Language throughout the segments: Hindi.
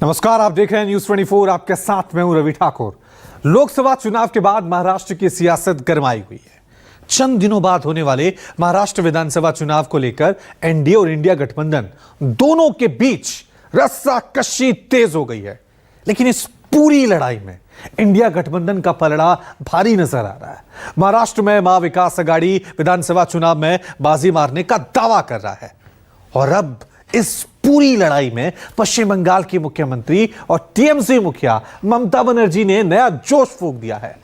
नमस्कार, आप देख रहे हैं न्यूज 24। आपके साथ मैं हूं रवि ठाकुर। लोकसभा चुनाव के बाद महाराष्ट्र की सियासत गरमाई हुई है। चंद दिनों बाद होने वाले महाराष्ट्र विधानसभा चुनाव को लेकर एनडीए और इंडिया गठबंधन दोनों के बीच रस्साकशी तेज हो गई है। लेकिन इस पूरी लड़ाई में इंडिया गठबंधन का पलड़ा भारी नजर आ रहा है। महाराष्ट्र में महा विकास आघाड़ी विधानसभा चुनाव में बाजी मारने का दावा कर रहा है और अब इस पूरी लड़ाई में पश्चिम बंगाल की मुख्यमंत्री और टीएमसी मुखिया ममता बनर्जी ने नया जोश फूंक दिया है।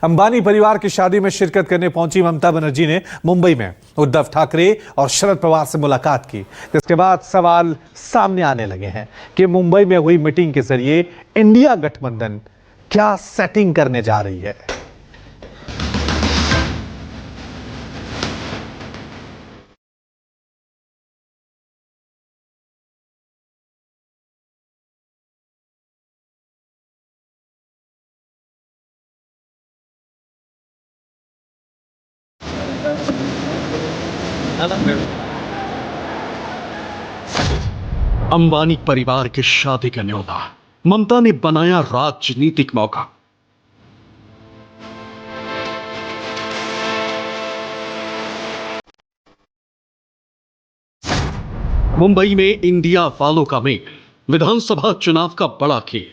अंबानी परिवार की शादी में शिरकत करने पहुंची ममता बनर्जी ने मुंबई में उद्धव ठाकरे और शरद पवार से मुलाकात की, जिसके बाद सवाल सामने आने लगे हैं कि मुंबई में हुई मीटिंग के जरिए इंडिया गठबंधन क्या सेटिंग करने जा रही है। अंबानी परिवार की शादी का न्योता ममता ने बनाया राजनीतिक मौका। मुंबई में इंडिया वालों का मेल, विधानसभा चुनाव का बड़ा खेल।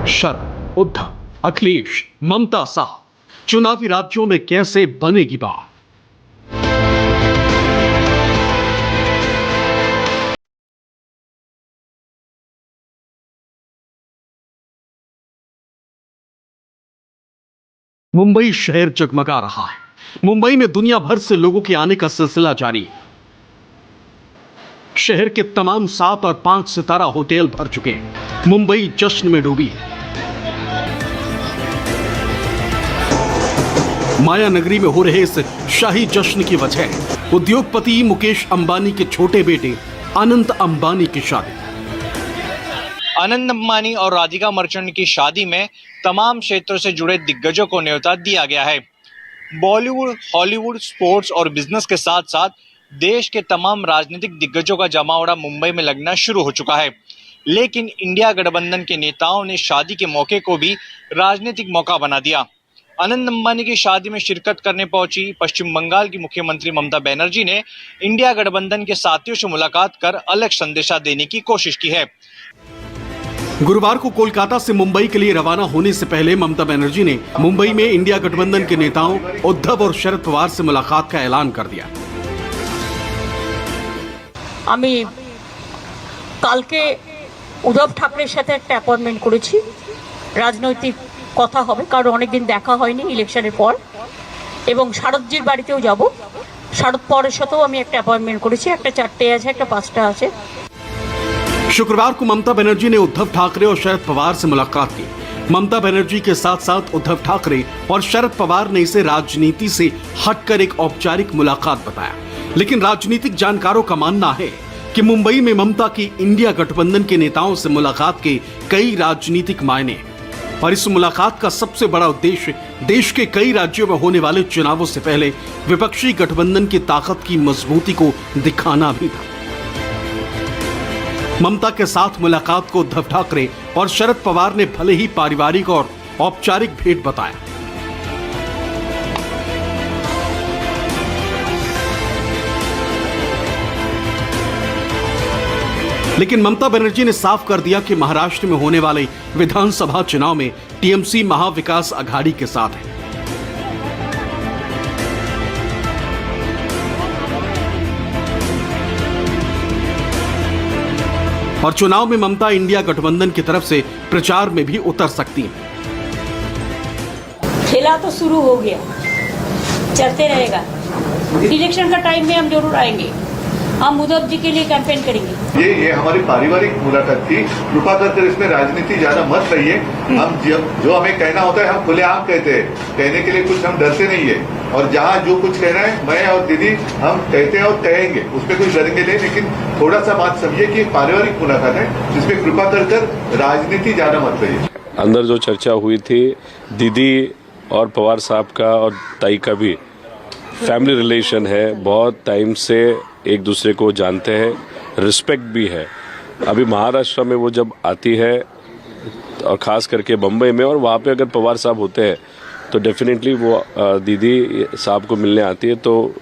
शरद, उद्धव, अखिलेश, ममता साहब, चुनावी राज्यों में कैसे बनेगी बात। मुंबई शहर जगमगा रहा है। मुंबई में दुनिया भर से लोगों के आने का सिलसिला जारी है। शहर के तमाम 7 और 5 सितारा होटल भर चुके हैं। मुंबई जश्न में डूबी है। माया नगरी में हो रहे इस शाही जश्न की वजह उद्योगपति मुकेश अंबानी के छोटे बेटे अनंत अंबानी की शादी। अनंत अंबानी और राधिका मर्चेंट की शादी में तमाम क्षेत्रों से जुड़े दिग्गजों को न्योता दिया गया है। बॉलीवुड, हॉलीवुड, स्पोर्ट्स और बिजनेस के साथ साथ देश के तमाम राजनीतिक दिग्गजों का जमावड़ा मुंबई में लगना शुरू हो चुका है। लेकिन इंडिया गठबंधन के नेताओं ने शादी के मौके को भी राजनीतिक मौका बना दिया। अनंत अंबानी की शादी में शिरकत करने पहुंची पश्चिम बंगाल की मुख्यमंत्री ममता बनर्जी ने इंडिया गठबंधन के साथियों से मुलाकात कर अलग संदेशा देने की कोशिश की है। गुरुवार को कोलकाता से मुंबई के लिए रवाना होने से पहले ममता बनर्जी ने मुंबई में इंडिया गठबंधन के नेताओं उद्धव और शरद पवार से मुलाकात का ऐलान कर दिया। আমি কালকে উদ্ধব ঠাকরের সাথে একটা অ্যাপয়েন্টমেন্ট করেছি। রাজনৈতিক কথা হবে, কারণ অনেকদিন দেখা হয়নি ইলেকশনের পর, এবং শারদজির বাড়িতেও যাব। শারদ পরের সাথেও আমি একটা অ্যাপয়েন্টমেন্ট করেছি। একটা 4টে আছে, একটা 5টা আছে। शुक्रवार को ममता बनर्जी ने उद्धव ठाकरे और शरद पवार से मुलाकात की। ममता बनर्जी के साथ साथ उद्धव ठाकरे और शरद पवार ने इसे राजनीति से हटकर एक औपचारिक मुलाकात बताया। लेकिन राजनीतिक जानकारों का मानना है कि मुंबई में ममता की इंडिया गठबंधन के नेताओं से मुलाकात के कई राजनीतिक मायने हैं और इस मुलाकात का सबसे बड़ा उद्देश्य देश के कई राज्यों में होने वाले चुनावों से पहले विपक्षी गठबंधन की ताकत की मजबूती को दिखाना भी था। ममता के साथ मुलाकात को उद्धव ठाकरे और शरद पवार ने भले ही पारिवारिक और औपचारिक भेंट बताया, लेकिन ममता बनर्जी ने साफ कर दिया कि महाराष्ट्र में होने वाले विधानसभा चुनाव में टीएमसी महा विकास आघाड़ी के साथ है। और चुनाव में ममता इंडिया गठबंधन की तरफ से प्रचार में भी उतर सकती हैं। खेला तो शुरू हो गया, चलते रहेगा। इलेक्शन का टाइम में हम जरूर आएंगे। हम उद्धव जी के लिए कैंपेन करेंगे। ये हमारी पारिवारिक मुलाकात थी। कृपा कर इसमें राजनीति ज्यादा मत रहिए। हम जो हमें कहना होता है हम खुलेआम कहते हैं। कहने के लिए कुछ हम डरते नहीं है। और जहाँ जो कुछ कहना है मैं और दीदी हम कहते हैं और कहेंगे, उस पर कुछ डरेंगे नहीं। लेकिन थोड़ा सा बात समझिए कि पारिवारिक मुलाकात है, जिसमें कृपा कर राजनीति ज्यादा मत रहिए। अंदर जो चर्चा हुई थी, दीदी और पवार साहब का और ताई का भी फैमिली रिलेशन है, बहुत टाइम से एक दूसरे को जानते हैं, रिस्पेक्ट भी है। अभी महाराष्ट्र में वो जब आती है और ख़ास करके बम्बई में, और वहाँ पे अगर पवार साहब होते हैं तो डेफिनेटली वो दीदी साहब को मिलने आती है, तो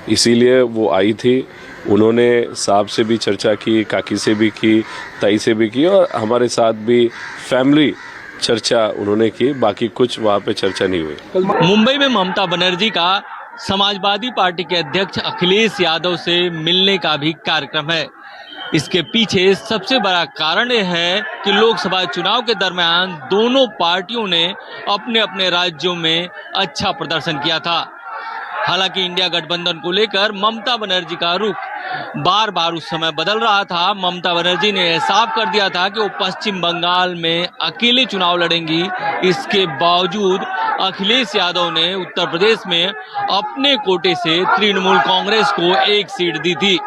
इसीलिए वो आई थी। उन्होंने साहब से भी चर्चा की, काकी से भी की, ताई से भी की, और हमारे साथ भी फैमिली चर्चा उन्होंने की। बाकी कुछ वहाँ पे चर्चा नहीं हुई। मुंबई में ममता बनर्जी का समाजवादी पार्टी के अध्यक्ष अखिलेश यादव से मिलने का भी कार्यक्रम है। इसके पीछे सबसे बड़ा कारण यह है कि लोकसभा चुनाव के दरमियान दोनों पार्टियों ने अपने अपने राज्यों में अच्छा प्रदर्शन किया था। हालांकि इंडिया गठबंधन को लेकर ममता बनर्जी का रुख बार बार उस समय बदल रहा था। ममता बनर्जी ने यह साफ कर दिया था कि वो पश्चिम बंगाल में अकेले चुनाव लड़ेंगी। इसके बावजूद अखिलेश यादव ने उत्तर प्रदेश में अपने कोटे से तृणमूल कांग्रेस को एक सीट दी थी।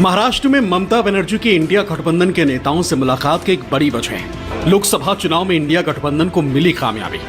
महाराष्ट्र में ममता बनर्जी के इंडिया गठबंधन के नेताओं से मुलाकात की एक बड़ी वजह है लोकसभा चुनाव में इंडिया गठबंधन को मिली कामयाबी।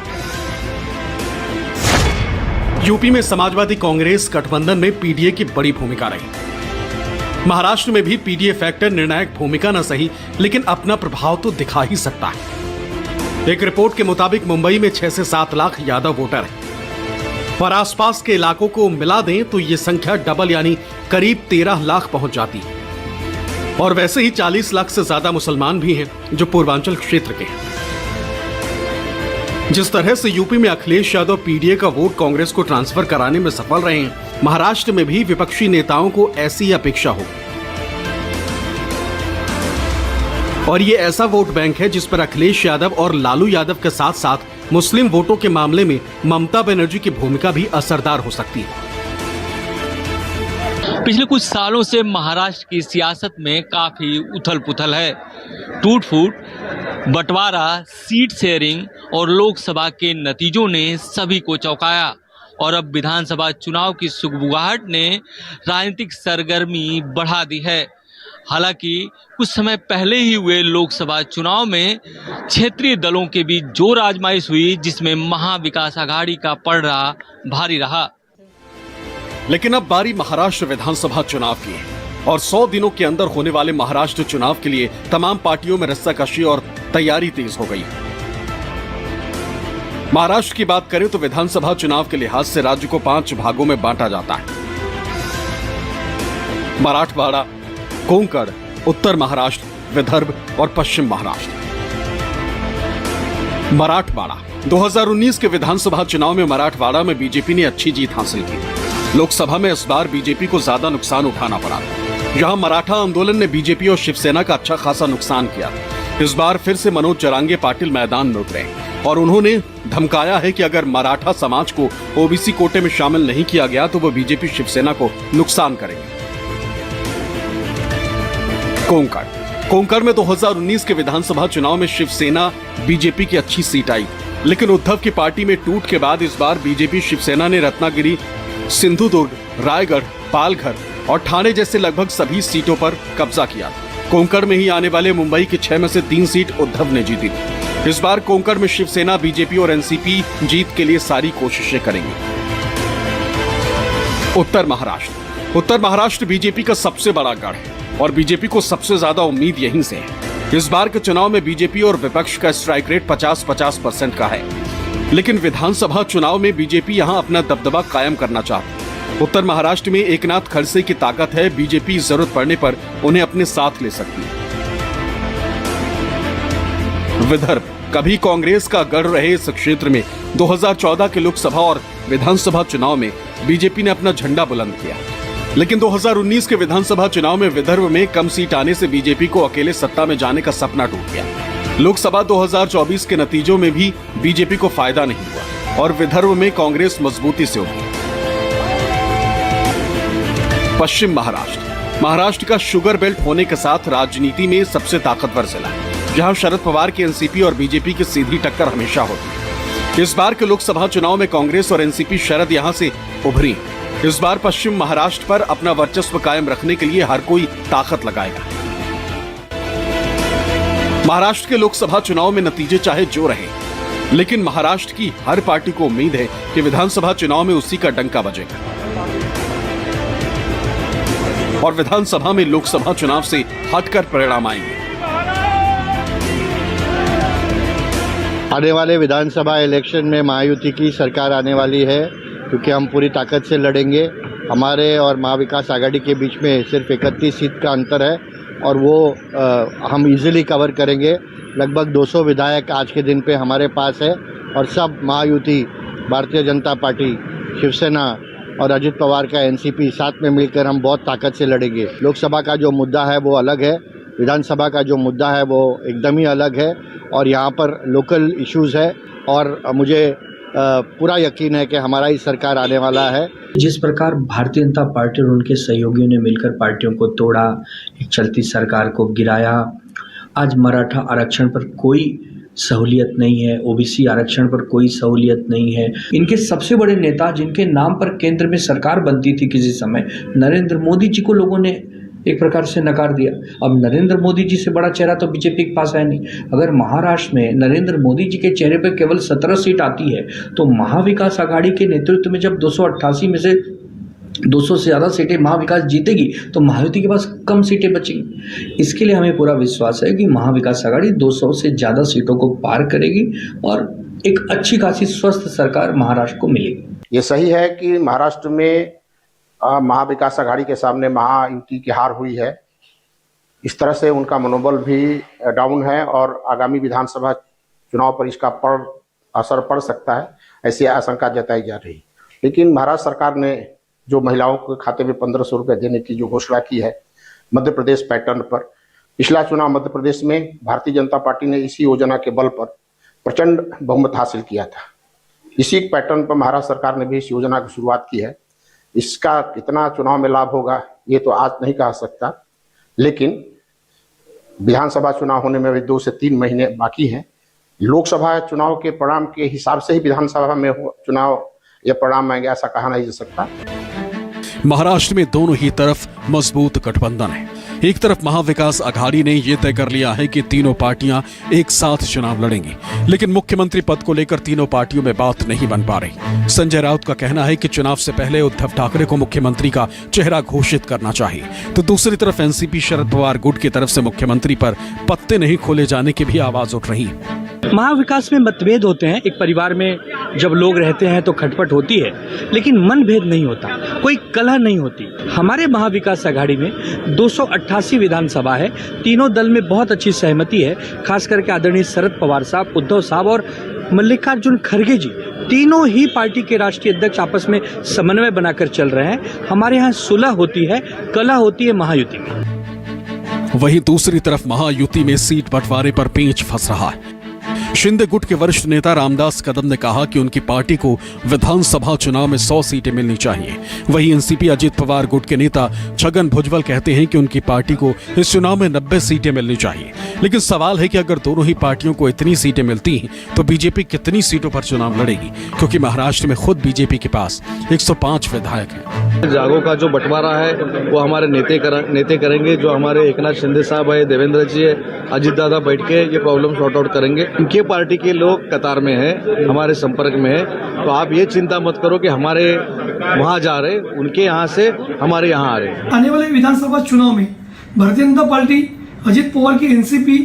यूपी में समाजवादी कांग्रेस गठबंधन में पीडीए की बड़ी भूमिका रही। महाराष्ट्र में भी पीडीए फैक्टर निर्णायक भूमिका न सही, लेकिन अपना प्रभाव तो दिखा ही सकता है। एक रिपोर्ट के मुताबिक मुंबई में 6 से 7 लाख यादव वोटर हैं और आसपास के इलाकों को मिला दें तो ये संख्या डबल यानी करीब 13 लाख पहुंच जाती है। और वैसे ही 40 लाख से ज्यादा मुसलमान भी हैं जो पूर्वांचल क्षेत्र के हैं। जिस तरह से यूपी में अखिलेश यादव पीडीए का वोट कांग्रेस को ट्रांसफर कराने में सफल रहे हैं, महाराष्ट्र में भी विपक्षी नेताओं को ऐसी अपेक्षा हो। और ये ऐसा वोट बैंक है जिस पर अखिलेश यादव और लालू यादव के साथ साथ मुस्लिम वोटों के मामले में ममता बनर्जी की भूमिका भी असरदार हो सकती है। पिछले कुछ सालों से महाराष्ट्र की सियासत में काफी उथल पुथल है। टूट फूट, बंटवारा, सीट शेयरिंग और लोकसभा के नतीजों ने सभी को चौंकाया और अब विधानसभा चुनाव की सुगबुगाहट ने राजनीतिक सरगर्मी बढ़ा दी है। हालांकि कुछ समय पहले ही हुए लोकसभा चुनाव में क्षेत्रीय दलों के बीच जोर आजमाइश हुई, जिसमें महाविकास आघाड़ी का पलड़ा भारी रहा। लेकिन अब बारी महाराष्ट्र विधानसभा चुनाव की है और 100 दिनों के अंदर होने वाले महाराष्ट्र चुनाव के लिए तमाम पार्टियों में रस्साकशी और तैयारी तेज हो गई। महाराष्ट्र की बात करें तो विधानसभा चुनाव के लिहाज से राज्य को 5 भागों में बांटा जाता है। मराठवाड़ा, कोंकण, उत्तर महाराष्ट्र, विदर्भ और पश्चिम महाराष्ट्र। मराठवाड़ा 2019 के विधानसभा चुनाव में मराठवाड़ा में बीजेपी ने अच्छी जीत हासिल की। लोकसभा में इस बार बीजेपी को ज्यादा नुकसान उठाना पड़ा। यहां मराठा आंदोलन ने बीजेपी और शिवसेना का अच्छा खासा नुकसान किया। इस बार फिर से मनोज जरांगे पाटिल मैदान में उतरे और उन्होंने धमकाया है कि अगर मराठा समाज को ओबीसी कोटे में शामिल नहीं किया गया तो वो बीजेपी शिवसेना को नुकसान करेंगे। कोंकण में 2019 के विधानसभा चुनाव में शिवसेना बीजेपी की अच्छी सीट आई, लेकिन उद्धव की पार्टी में टूट के बाद इस बार बीजेपी शिवसेना ने रत्नागिरी, सिंधुदुर्ग, रायगढ़, पालघर और ठाणे जैसे लगभग सभी सीटों पर कब्जा किया। कोंकण में ही आने वाले मुंबई की 6 में से 3 सीट उद्धव ने जीती। इस बार कोंकण में शिवसेना, बीजेपी और एनसीपी जीत के लिए सारी कोशिशें करेंगे। उत्तर महाराष्ट्र बीजेपी का सबसे बड़ा गढ़ है और बीजेपी को सबसे ज्यादा उम्मीद यहीं से है। इस बार के चुनाव में बीजेपी और विपक्ष का स्ट्राइक रेट 50-50% का है, लेकिन विधानसभा चुनाव में बीजेपी यहां अपना दबदबा कायम करना चाहती है। उत्तर महाराष्ट्र में एकनाथ खड़से की ताकत है, बीजेपी जरूरत पड़ने पर उन्हें अपने साथ ले सकती है। विदर्भ कभी कांग्रेस का गढ़ रहे इस क्षेत्र में 2014 के लोकसभा और विधानसभा चुनाव में बीजेपी ने अपना झंडा बुलंद किया, लेकिन 2019 के विधानसभा चुनाव में विदर्भ में कम सीट आने से बीजेपी को अकेले सत्ता में जाने का सपना टूट गया। लोकसभा 2024 के नतीजों में भी बीजेपी को फायदा नहीं हुआ और विदर्भ में कांग्रेस मजबूती से उभरी। पश्चिम महाराष्ट्र का शुगर बेल्ट होने के साथ राजनीति में सबसे ताकतवर जिला है, जहां शरद पवार की एनसीपी और बीजेपी की सीधी टक्कर हमेशा होती है। इस बार के लोकसभा चुनाव में कांग्रेस और एनसीपी शरद यहां से उभरी। इस बार पश्चिम महाराष्ट्र पर अपना वर्चस्व कायम रखने के लिए हर कोई ताकत लगाएगा। महाराष्ट्र के लोकसभा चुनाव में नतीजे चाहे जो रहे, लेकिन महाराष्ट्र की हर पार्टी को उम्मीद है कि विधानसभा चुनाव में उसी का डंका बजेगा और विधानसभा में लोकसभा चुनाव से हटकर परिणाम आएंगे। आने वाले विधानसभा इलेक्शन में महायुति की सरकार आने वाली है, क्योंकि हम पूरी ताकत से लड़ेंगे। हमारे और महाविकास आघाड़ी के बीच में सिर्फ 31 सीट का अंतर है और वो हम इजीली कवर करेंगे। लगभग 200 विधायक आज के दिन पे हमारे पास है और सब महायुति, भारतीय जनता पार्टी, शिवसेना और अजित पवार का एनसीपी साथ में मिलकर हम बहुत ताकत से लड़ेंगे। लोकसभा का जो मुद्दा है वो अलग है, विधानसभा का जो मुद्दा है वो एकदम ही अलग है और यहाँ पर लोकल इश्यूज है और मुझे पूरा यकीन है कि हमारी सरकार आने वाला है। जिस प्रकार भारतीय जनता पार्टी और उनके सहयोगियों ने मिलकर पार्टियों को तोड़ा, एक चलती सरकार को गिराया, आज मराठा आरक्षण पर कोई सहूलियत नहीं है, ओबीसी आरक्षण पर कोई सहूलियत नहीं है। इनके सबसे बड़े नेता जिनके नाम पर केंद्र में सरकार बनती थी किसी समय, नरेंद्र मोदी जी को लोगों ने एक प्रकार से नकार दिया। अब नरेंद्र मोदी जी से बड़ा चेहरा तो बीजेपी के पास है नहीं। अगर महाराष्ट्र में नरेंद्र मोदी जी के चेहरे पर केवल 17 सीट आती है तो महाविकास आघाड़ी के नेतृत्व में जब 288 में से 200 से ज़्यादा सीटें महाविकास जीतेगी तो महायुति के पास कम सीटें बचेंगी। इसके लिए हमें पूरा विश्वास है कि महाविकास आघाड़ी 200 से ज़्यादा सीटों को पार करेगी और एक अच्छी खासी स्वस्थ सरकार महाराष्ट्र को मिलेगी। ये सही है कि महाराष्ट्र में महाविकास आघाड़ी के सामने महायुति की हार हुई है। इस तरह से उनका मनोबल भी डाउन है और आगामी विधानसभा चुनाव पर इसका असर पड़ सकता है, ऐसी आशंका जताई जा रही। लेकिन महाराष्ट्र सरकार ने जो महिलाओं के खाते में 1500 रुपये देने की जो घोषणा की है मध्य प्रदेश पैटर्न पर, पिछला चुनाव मध्य प्रदेश में भारतीय जनता पार्टी ने इसी योजना के बल पर प्रचंड बहुमत हासिल किया था। इसी पैटर्न पर महाराष्ट्र सरकार ने भी इस योजना की शुरुआत की है। इसका कितना चुनाव में लाभ होगा ये तो आज नहीं कह सकता, लेकिन विधानसभा चुनाव होने में अभी 2 से 3 महीने बाकी हैं। लोकसभा चुनाव के परिणाम के हिसाब से ही विधानसभा में चुनाव या परिणाम आएंगे ऐसा कहा नहीं जा सकता। महाराष्ट्र में दोनों ही तरफ मजबूत गठबंधन है। एक तरफ महाविकास आघाड़ी ने यह तय कर लिया है कि तीनों पार्टियां एक साथ चुनाव लड़ेंगी, लेकिन मुख्यमंत्री पद को लेकर तीनों पार्टियों में बात नहीं बन पा रही। संजय राउत का कहना है कि चुनाव से पहले उद्धव ठाकरे को मुख्यमंत्री का चेहरा घोषित करना चाहिए, तो दूसरी तरफ एनसीपी शरद पवार गुट की तरफ से मुख्यमंत्री पर पत्ते नहीं खोले जाने की भी आवाज उठ रही है। महाविकास में मतभेद होते हैं, एक परिवार में जब लोग रहते हैं तो खटपट होती है, लेकिन मनभेद नहीं होता, कोई कलह नहीं होती। हमारे महाविकास आघाड़ी में 288 विधानसभा है, तीनों दल में बहुत अच्छी सहमति है। खास करके आदरणीय शरद पवार साहब, उद्धव साहब और मल्लिकार्जुन खड़गे जी, तीनों ही पार्टी के राष्ट्रीय अध्यक्ष आपस में समन्वय बनाकर चल रहे हैं। हमारे यहाँ सुलह होती है, कलह होती है महायुति में। वहीं दूसरी तरफ महायुति में सीट बंटवारे पर पेंच फंस रहा है। शिंदे गुट के वरिष्ठ नेता रामदास कदम ने कहा कि उनकी पार्टी को विधानसभा चुनाव में 100 सीटें मिलनी चाहिए। वहीं एनसीपी अजित पवार गुट के नेता छगन भुजबल कहते हैं कि उनकी पार्टी को इस चुनाव में 90 सीटें मिलनी चाहिए। लेकिन सवाल है कि अगर दोनों ही पार्टियों को इतनी सीटें मिलती हैं तो बीजेपी कितनी सीटों पर चुनाव लड़ेगी, क्योंकि महाराष्ट्र में खुद बीजेपी के पास 105 विधायक हैं। जागों का जो बंटवारा है वो हमारे नेते करेंगे। जो हमारे एकनाथ शिंदे साहब है, देवेंद्र जी है, अजित दादा बैठ के ये प्रॉब्लम सॉर्ट आउट करेंगे। उनके पार्टी के लोग कतार में है, हमारे संपर्क में है, तो आप ये चिंता मत करो कि हमारे वहाँ जा रहे, उनके यहाँ से हमारे यहाँ आ रहे। आने वाले विधानसभा चुनाव में भारतीय जनता पार्टी अजित पवार की एनसीपी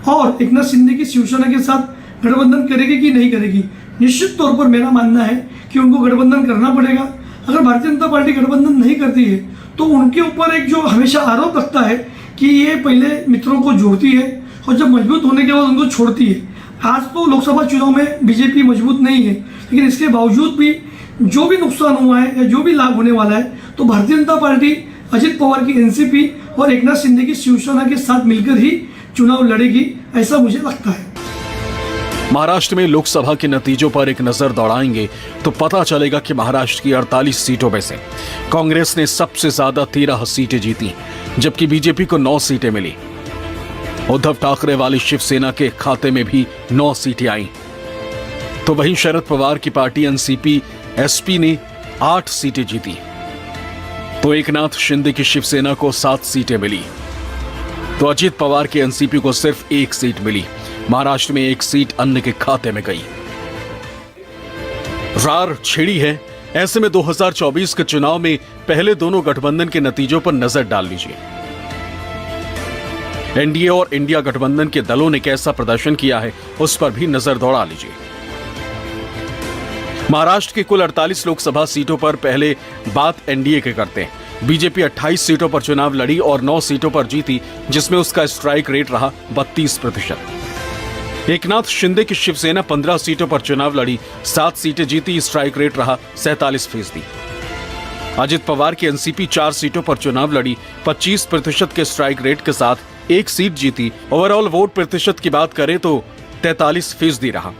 और एकनाथ शिंदे की शिवसेना के साथ गठबंधन करेगी कि नहीं करेगी। निश्चित तौर पर मेरा मानना है कि उनको गठबंधन करना पड़ेगा। अगर भारतीय जनता पार्टी गठबंधन नहीं करती है तो उनके ऊपर एक जो हमेशा आरोप लगता है कि ये पहले मित्रों को जोड़ती है और जब मजबूत होने के बाद उनको छोड़ती है। आज तो लोकसभा चुनाव में बीजेपी मजबूत नहीं है, लेकिन इसके बावजूद भी जो भी नुकसान हुआ है या जो भी लाभ होने वाला है तो भारतीय जनता पार्टी अजित पवार की एनसीपी और एकनाथ शिंदे की शिवसेना के साथ मिलकर ही चुनाव लड़ेगी, ऐसा मुझे लगता है। महाराष्ट्र में लोकसभा के नतीजों पर एक नजर दौड़ाएंगे तो पता चलेगा कि महाराष्ट्र की 48 सीटों में से कांग्रेस ने सबसे ज्यादा 13 सीटें जीती, जबकि बीजेपी को 9 सीटें मिली। उद्धव ठाकरे वाली शिवसेना के खाते में भी 9 सीटें आईं। तो वहीं शरद पवार की पार्टी एनसीपी एसपी ने 8 सीटें जीती, तो एकनाथ शिंदे की शिवसेना को 7 सीटें मिली, तो अजित पवार की एनसीपी को सिर्फ 1 सीट मिली। महाराष्ट्र में 1 सीट अन्य के खाते में गई। रार छिड़ी है। ऐसे में 2024 के चुनाव में पहले दोनों गठबंधन के नतीजों पर नजर डाल लीजिए। एनडीए और इंडिया गठबंधन के दलों ने कैसा प्रदर्शन किया है उस पर भी नजर दौड़ा लीजिए। महाराष्ट्र की कुल 48 लोकसभा सीटों पर पहले बात एनडीए के करते हैं। बीजेपी 28 सीटों पर चुनाव लड़ी और 9 सीटों पर जीती, जिसमें उसका स्ट्राइक रेट रहा 32%। एकनाथ शिंदे की शिवसेना 15 सीटों पर चुनाव लड़ी, 7 सीटें जीती, स्ट्राइक रेट रहा 47%। अजित पवार की एनसीपी 4 सीटों पर चुनाव लड़ी, 25% के स्ट्राइक रेट के साथ 1 सीट जीती। ओवरऑल वोट प्रतिशत की बात करें तो 43% रहा।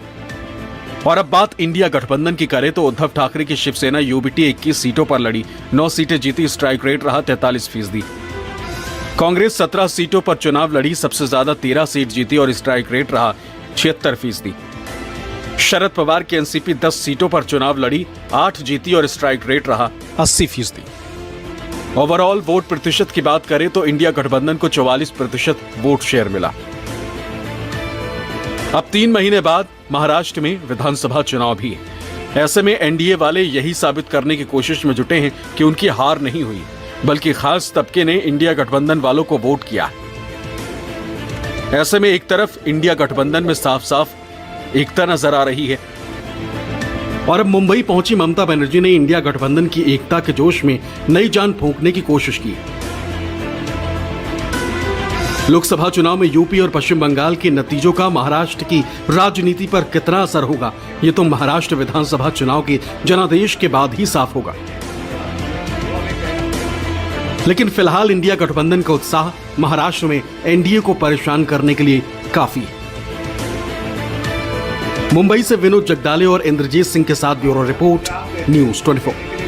और अब बात इंडिया गठबंधन की करें तो उद्धव ठाकरे की शिवसेना यूबीटी 21 सीटों पर लड़ी, 9 सीटें जीती, स्ट्राइक रेट रहा 43%। कांग्रेस 17 सीटों पर चुनाव लड़ी, सबसे ज्यादा 13 सीट जीती और स्ट्राइक रेट रहा 76%। शरद पवार की एनसीपी 10 सीटों पर चुनाव लड़ी, 8 जीती और स्ट्राइक रेट रहा 80%। ओवरऑल वोट प्रतिशत की बात करें तो इंडिया गठबंधन को 44% वोट शेयर मिला। अब 3 महीने बाद महाराष्ट्र में विधानसभा चुनाव भी है। ऐसे में एनडीए वाले यही साबित करने की कोशिश में जुटे हैं कि उनकी हार नहीं हुई, बल्कि खास तबके ने इंडिया गठबंधन वालों को वोट किया। ऐसे में एक तरफ इंडिया गठबंधन में साफ साफ एकता नजर आ रही है, और अब मुंबई पहुंची ममता बनर्जी ने इंडिया गठबंधन की एकता के जोश में नई जान फूंकने की कोशिश की। लोकसभा चुनाव में यूपी और पश्चिम बंगाल के नतीजों का महाराष्ट्र की राजनीति पर कितना असर होगा, ये तो महाराष्ट्र विधानसभा चुनाव के जनादेश के बाद ही साफ होगा। लेकिन फिलहाल इंडिया गठबंधन का उत्साह महाराष्ट्र में एनडीए को परेशान करने के लिए काफी है। मुंबई से विनोद जगदाले और इंद्रजीत सिंह के साथ ब्यूरो रिपोर्ट, न्यूज़ 24।